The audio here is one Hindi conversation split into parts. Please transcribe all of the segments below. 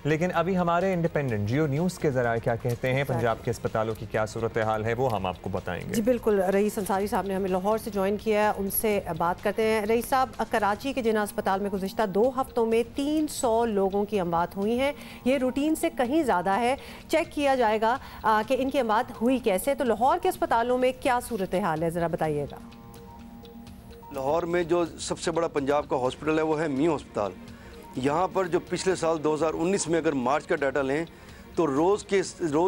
लेकिन अभी हमारे इंडिपेंडेंट जियो न्यूज़ के ज़रा क्या कहते हैं, पंजाब के अस्पतालों की क्या सूरत हाल है वो हम आपको बताएंगे। जी बिल्कुल, रईस अंसारी साहब ने हमें लाहौर से ज्वाइन किया है, उनसे बात करते हैं। रईस साहब, कराची के जिना अस्पताल में गुज़िश्ता 2 हफ्तों में 300 लोगों की अमवात हुई हैं। ये रूटीन से कहीं ज़्यादा है। चेक किया जाएगा कि इनकी अमवात हुई कैसे। तो लाहौर के अस्पतालों में क्या सूरत हाल है, ज़रा बताइएगा। लाहौर में जो सबसे बड़ा पंजाब का हॉस्पिटल है वो है मियां अस्पताल। यहाँ पर जो पिछले साल 2019 में अगर मार्च का डाटा लें तो रोज़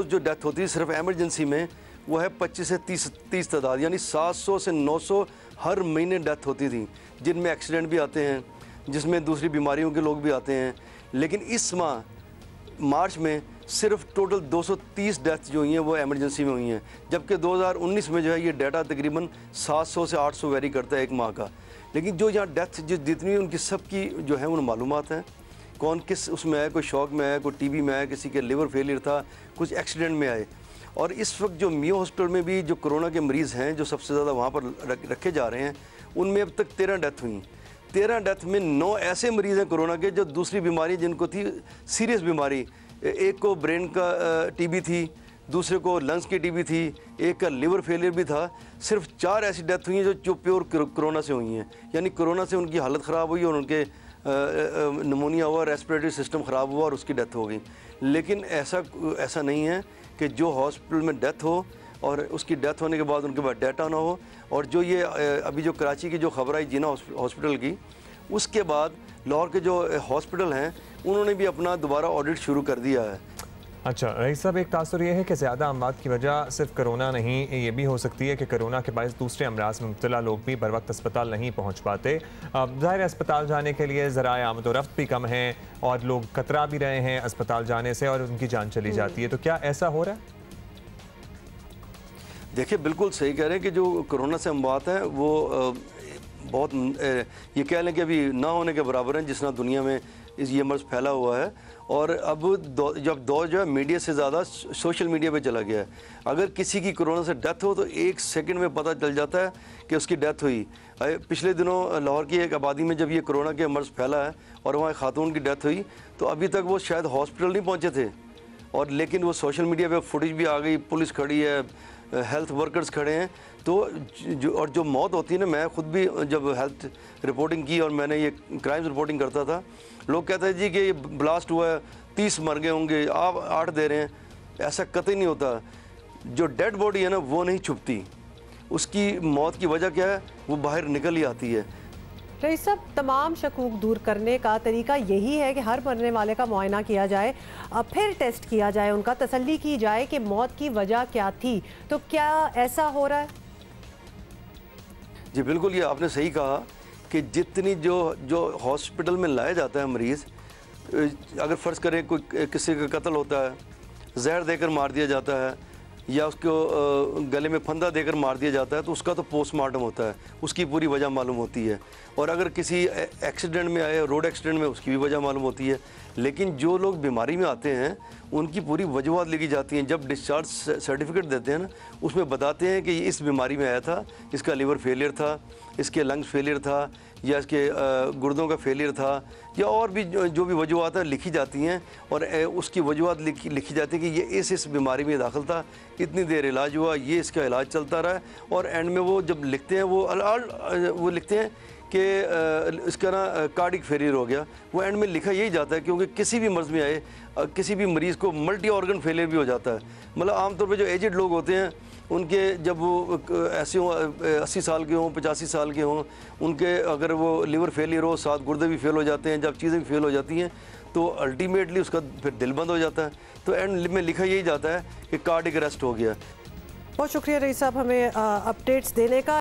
जो डेथ होती है सिर्फ एमरजेंसी में वो है 25 से 30 तादाद, यानी 700 से 900 हर महीने डेथ होती थी, जिनमें एक्सीडेंट भी आते हैं, जिसमें दूसरी बीमारियों के लोग भी आते हैं। लेकिन इस माह मार्च में सिर्फ टोटल 230 डेथ जो हुई हैं वो एमरजेंसी में हुई हैं, जबकि 2019 में जो है ये डाटा तकरीबन 700 से 800 वेरी करता है एक माह का। लेकिन जो यहाँ डेथ जितनी उनकी सबकी जो है उन मालूमात हैं, कौन किस उसमें आए, कोई शॉक में आया, कोई टीबी में आया, किसी के लिवर फेलियर था, कुछ एक्सीडेंट में आए। और इस वक्त जो मियां हॉस्पिटल में भी जो कोरोना के मरीज़ हैं जो सबसे ज़्यादा वहाँ पर रखे जा रहे हैं, उनमें अब तक 13 डेथ हुई। 13 डेथ में 9 ऐसे मरीज़ हैं कोरोना के जो दूसरी बीमारी जिनको थी सीरियस बीमारी, एक को ब्रेन का टीबी थी, दूसरे को लंग्स की टीबी थी, एक का लिवर फेलियर भी था। सिर्फ 4 ऐसी डेथ हुई हैं जो प्योर कोरोना से हुई हैं, यानी कोरोना से उनकी हालत ख़राब हुई और उनके निमोनिया हुआ, रेस्पिरेटरी सिस्टम ख़राब हुआ और उसकी डेथ हो गई। लेकिन ऐसा नहीं है कि जो हॉस्पिटल में डेथ हो और उसकी डेथ होने के बाद उनके पास डाटा ना हो। और जो ये अभी जो कराची की जो खबर आई जिना हॉस्पिटल की, उसके बाद लाहौर के जो हॉस्पिटल हैं उन्होंने भी अपना दोबारा ऑडिट शुरू कर दिया है। अच्छा रईस साहब, एक तासुर ये है कि ज़्यादा अमवात की वजह सिर्फ कोरोना नहीं, ये भी हो सकती है कि कोरोना के बायस दूसरे अमराज में मुब्तला लोग भी बर वक्त अस्पताल नहीं पहुँच पाते। ज़ाहिर अस्पताल जाने के लिए ज़राए आमद व रफ्त भी कम हैं और लोग कतरा भी रहे हैं अस्पताल जाने से और उनकी जान चली जाती है। तो क्या ऐसा हो रहा है? देखिए, बिल्कुल सही कह रहे हैं कि जो कोरोना से अमवात हैं वो बहुत ये कह लें कि अभी ना होने के बराबर हैं जिस ना दुनिया में ये मर्ज़ फैला हुआ है। और अब जब दौर जो है मीडिया से ज़्यादा सोशल मीडिया पे चला गया है। अगर किसी की कोरोना से डेथ हो तो 1 सेकंड में पता चल जाता है कि उसकी डेथ हुई। पिछले दिनों लाहौर की एक आबादी में जब ये कोरोना के मर्ज़ फैला है और वहाँ खातून की डेथ हुई तो अभी तक वो शायद हॉस्पिटल नहीं पहुँचे थे, और लेकिन वो सोशल मीडिया पे फुटेज भी आ गई, पुलिस खड़ी है, हेल्थ वर्कर्स खड़े हैं। तो जो मौत होती है ना, मैं ख़ुद भी जब हेल्थ रिपोर्टिंग की और मैंने ये क्राइम्स रिपोर्टिंग करता था, लोग कहते हैं जी कि ये ब्लास्ट हुआ है, 30 मर गए होंगे, आप 8 दे रहे हैं। ऐसा कतई नहीं होता। जो डेड बॉडी है ना वो नहीं छुपती, उसकी मौत की वजह क्या है वो बाहर निकल ही आती है। रईस साहब, तमाम शकूक दूर करने का तरीका यही है कि हर मरने वाले का मुआयना किया जाए, फिर टेस्ट किया जाए, उनका तसल्ली की जाए कि मौत की वजह क्या थी। तो क्या ऐसा हो रहा है? जी बिल्कुल, ये आपने सही कहा कि जितनी जो हॉस्पिटल में लाया जाता है मरीज़, अगर फ़र्ज़ करें कोई किसी का कत्ल होता है, जहर देकर मार दिया जाता है या उसको गले में फंदा देकर मार दिया जाता है, तो उसका तो पोस्टमार्टम होता है, उसकी पूरी वजह मालूम होती है। और अगर किसी एक्सीडेंट में आए, रोड एक्सीडेंट में, उसकी भी वजह मालूम होती है। लेकिन जो लोग बीमारी में आते हैं उनकी पूरी वजूहत लिखी जाती हैं। जब डिस्चार्ज सर्टिफिकेट देते हैं ना, उसमें बताते हैं कि ये इस बीमारी में आया था, इसका लिवर फेलियर था, इसके लंग्स फेलियर था, या इसके गुर्दों का फेलियर था, या और भी जो भी वजूहत हैं लिखी जाती हैं। और उसकी वजूहत लिखी जाती है कि ये इस बीमारी में दाखिल था, इतनी देर इलाज हुआ, ये इसका इलाज चलता रहा। और एंड में वो जब लिखते हैं वो लिखते हैं कि इसका ना कार्डिक फेलियर हो गया। वो एंड में लिखा यही जाता है, क्योंकि किसी भी मर्ज़ में आए किसी भी मरीज़ को मल्टी ऑर्गन फेलियर भी हो जाता है। मतलब आमतौर पे जो एजेड लोग होते हैं उनके जब वो ऐसे हों 80 साल के हों, 85 साल के हों, उनके अगर वो लिवर फेलियर हो, साथ गुर्दे भी फेल हो जाते हैं, जब चीज़ें भी फेल हो जाती हैं तो अल्टीमेटली उसका फिर दिल बंद हो जाता है। तो एंड में लिखा यही जाता है कि कार्डिक अरेस्ट हो गया। बहुत शुक्रिया रईस साहब हमें अपडेट्स देने का।